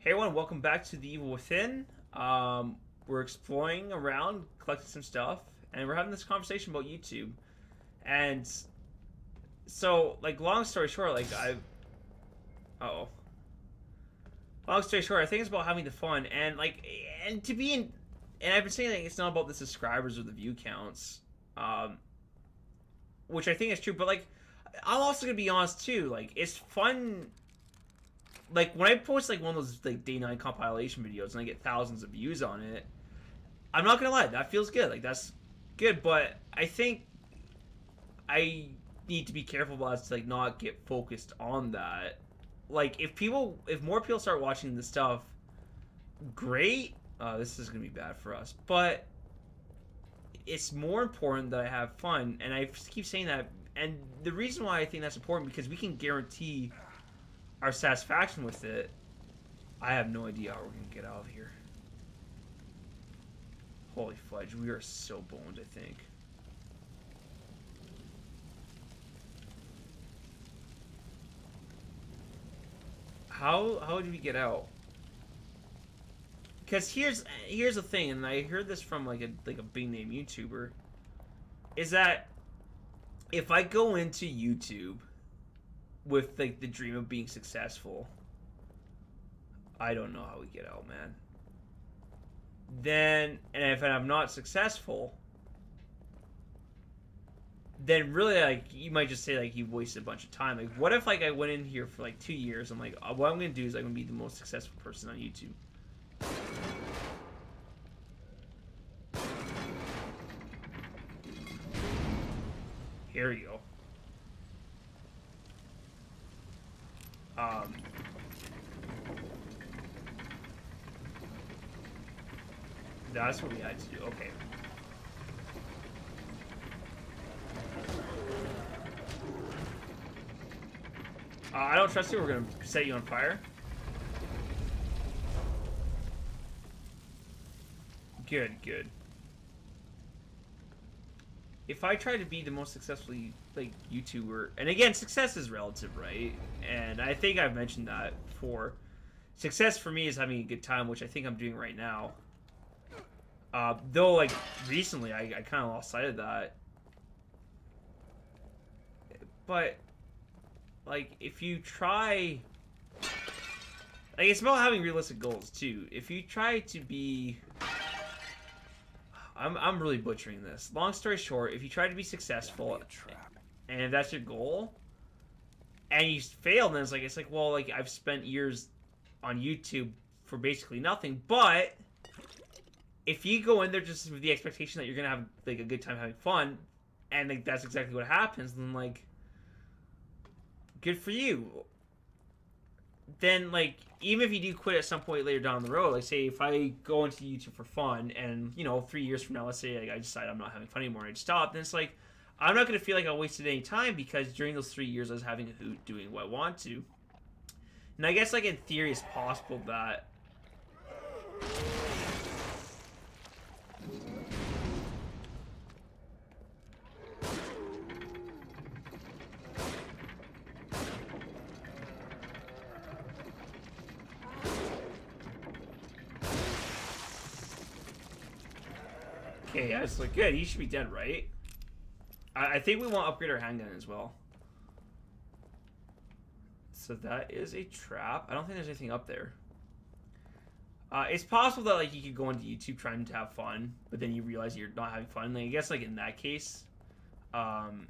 Hey everyone, welcome back to The Evil Within. We're exploring around, collecting some stuff, and we're having this conversation about YouTube. And so, like, long story short, oh, long story short, I think it's about having the fun and and to be in. And I've been saying that it's not about the subscribers or the view counts, um, which I think is true. But like, I'm also gonna be honest too. Like, it's fun like when I post like one of those like day nine compilation videos and I get thousands of views on it, I'm not gonna lie, that feels good. Like that's good, but I think I need to be careful as to like not get focused on that. Like if more people start watching this stuff, great. This is gonna be bad for us, but it's more important that I have fun, and I keep saying that. And the reason why I think that's important because we can guarantee our satisfaction with it. I have no idea how we're gonna get out of here. Holy fudge, we are so boned, I think. How did we get out? Because here's the thing, and I heard this from like a big name YouTuber, is that if I go into YouTube with like the dream of being successful, I don't know how we get out, man. Then, and if I'm not successful, then really like you might just say like you wasted a bunch of time. Like what if like I went in here for like 2 years? I'm like, what I'm gonna do is I'm gonna be the most successful person on YouTube. Here we go. Um, that's what we had to do. Okay. I don't trust you. We're gonna set you on fire. Good, good. If I try to be the most successful like YouTuber, and again, success is relative, right? And I think I've mentioned that before. Success for me is having a good time, which I think I'm doing right now. Though, like recently, I kind of lost sight of that. But like, if you try, like, it's about having realistic goals too. If you try to be I'm really butchering this. Long story short, if you try to be successful and if that's your goal and you fail, then it's like well, like I've spent years on YouTube for basically nothing. But if you go in there just with the expectation that you're gonna have like a good time having fun, and like that's exactly what happens, then like good for you. Then like even if you do quit at some point later down the road, like say if I go into YouTube for fun and 3 years from now, let's say like, I decide I'm not having fun anymore and I stop, then it's like I'm not gonna feel like I wasted any time because during those 3 years I was having a hoot doing what I want to. And I guess like in theory it's possible that okay, yeah, it's like good. He should be dead, right? I think we want to upgrade our handgun as well. So that is a trap. I don't think there's anything up there. It's possible that like you could go into YouTube trying to have fun, but then you realize you're not having fun. Like, I guess like in that case, um,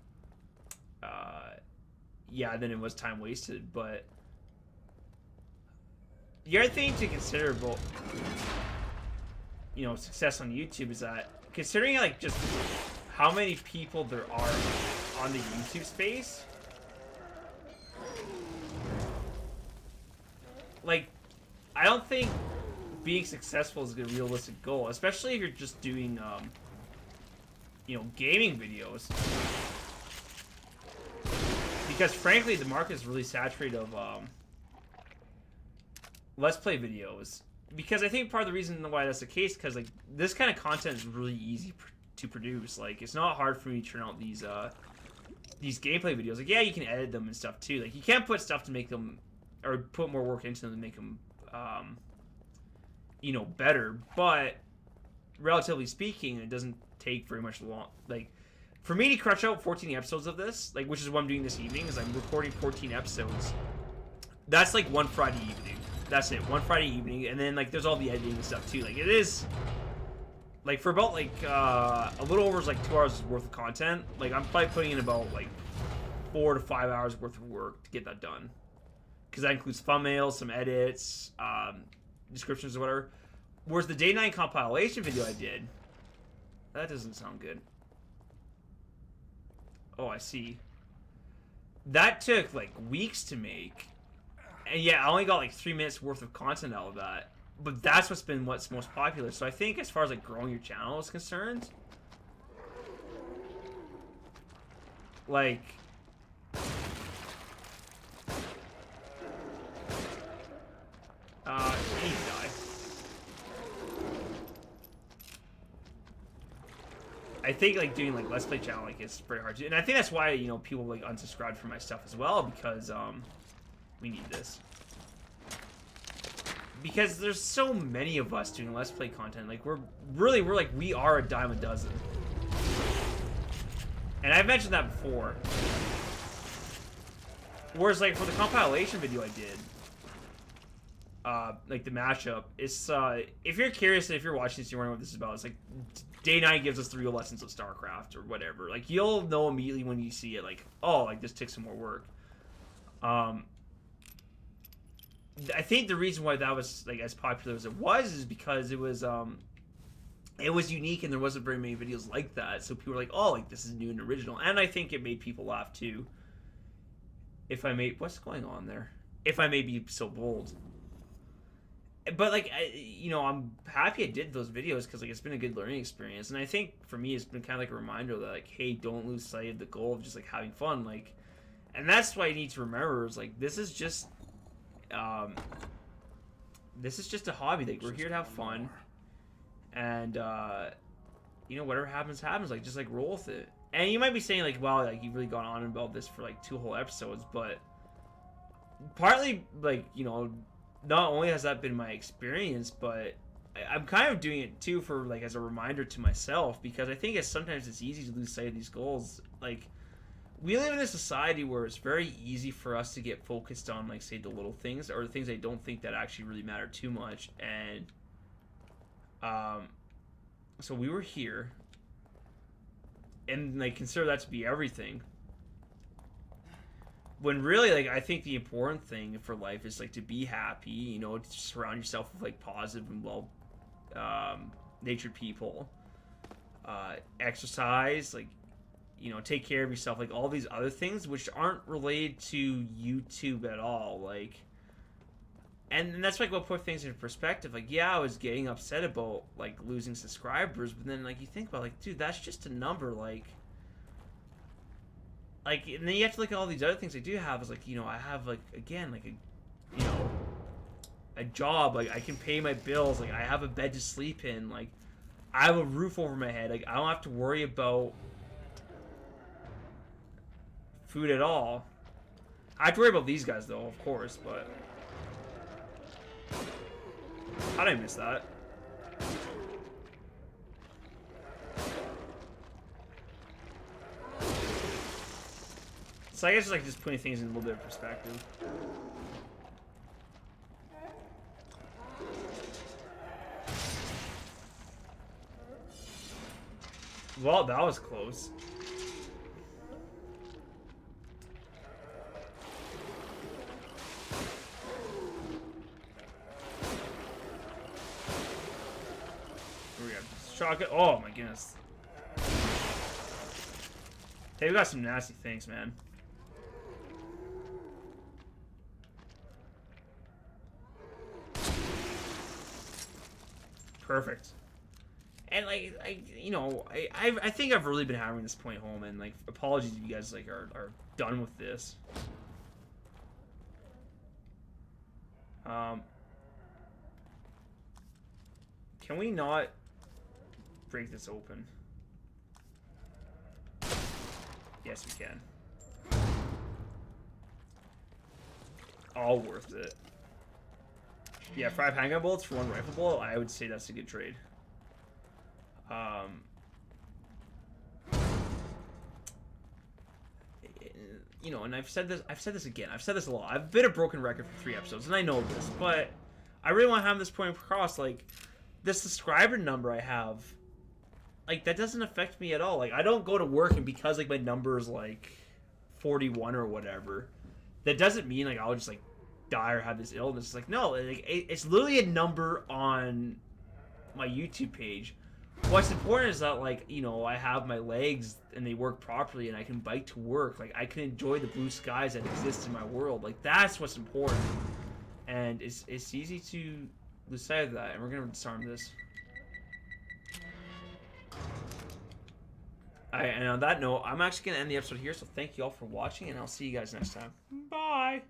uh, yeah, then it was time wasted. But the other thing to consider about success on YouTube is that considering like just how many people there are on the YouTube space, like I don't think being successful is a realistic goal, especially if you're just doing gaming videos, because frankly the market is really saturated of let's play videos. Because I think part of the reason why that's the case, because like this kind of content is really easy to produce. Like it's not hard for me to turn out these gameplay videos. Like yeah, you can edit them and stuff too. Like you can't put stuff to make them or put more work into them to make them you know, better. But relatively speaking, it doesn't take very much long. Like, for me to crush out 14 episodes of this, like, which is what I'm doing this evening, is I'm recording 14 episodes. That's like one Friday evening. That's it, one Friday evening, and then like there's all the editing and stuff too. Like, it is like for about like a little over like 2 hours worth of content. Like, I'm probably putting in about like 4 to 5 hours worth of work to get that done, because that includes thumbnails, some edits, descriptions or whatever. Whereas the day 9 compilation video I did, that doesn't sound good. Oh, I see. That took like weeks to make. And yeah, I only got like 3 minutes worth of content out of that. But that's what's most popular. So I think as far as like growing your channel is concerned, like, you need to die. I think like doing like Let's Play channel like is pretty hard to do. And I think that's why, you know, people like unsubscribe from my stuff as well, because we need this. Because there's so many of us doing Let's Play content. Like, we are a dime a dozen. And I've mentioned that before. Whereas, like, for the compilation video I did, like, the mashup, it's, if you're curious and if you're watching this, you're wondering what this is about, it's like, Day 9 gives us the real lessons of StarCraft, or whatever. Like, you'll know immediately when you see it, like, oh, like, this takes some more work. I think the reason why that was like as popular as it was is because it was unique and there wasn't very many videos like that. So people were like, "Oh, like this is new and original." And I think it made people laugh too. What's going on there? If I may be so bold. But like, you know, I'm happy I did those videos because like it's been a good learning experience. And I think for me, it's been kind of like a reminder that like, hey, don't lose sight of the goal of just like having fun. Like, and that's why you need to remember is like this is just a hobby. Like, we're here to have fun, and you know, whatever happens happens. Like, just like roll with it. And you might be saying like, well, like you've really gone on about this for like 2 whole episodes, but partly like, you know, not only has that been my experience, but I'm kind of doing it too for like as a reminder to myself, because I think sometimes it's easy to lose sight of these goals. Like, we live in a society where it's very easy for us to get focused on, like, say, the little things, or the things I don't think that actually really matter too much. And so we were here, and like consider that to be everything. When really, like, I think the important thing for life is like to be happy, you know, to surround yourself with like positive and well natured people, exercise, like, you know, take care of yourself, like all these other things which aren't related to YouTube at all. Like, and that's like what put things into perspective. Like, yeah, I was getting upset about like losing subscribers, but then like you think about like, dude, that's just a number. Like, and then you have to look at all these other things I do have. Is like, you know, I have like, again, like a, you know, a job. Like, I can pay my bills. Like, I have a bed to sleep in. Like, I have a roof over my head. Like, I don't have to worry about food at all. I have to worry about these guys though, of course, but how did I miss that? So I guess it's like just putting things in a little bit of perspective. Well, that was close. Shotgun. Oh my goodness. Hey, we got some nasty things, man. Perfect. And like, you know, I think I've really been hammering this point home, and like, apologies if you guys like are done with this. Can we not break this open? Yes, we can. All worth it. Yeah, 5 handgun bullets for 1 rifle bullet. I would say that's a good trade. You know, and I've said this again. I've said this a lot. I've been a broken record for 3 episodes, and I know this, but I really want to have this point across. Like, the subscriber number I have, like, that doesn't affect me at all. Like, I don't go to work, and because, like, my number is, like, 41 or whatever, that doesn't mean, like, I'll just, like, die or have this illness. It's like, no, like, it's literally a number on my YouTube page. What's important is that, like, you know, I have my legs and they work properly and I can bike to work. Like, I can enjoy the blue skies that exist in my world. Like, that's what's important. And it's easy to lose sight of that. And we're going to disarm this. Alright, and on that note, I'm actually going to end the episode here. So thank you all for watching and I'll see you guys next time. Bye!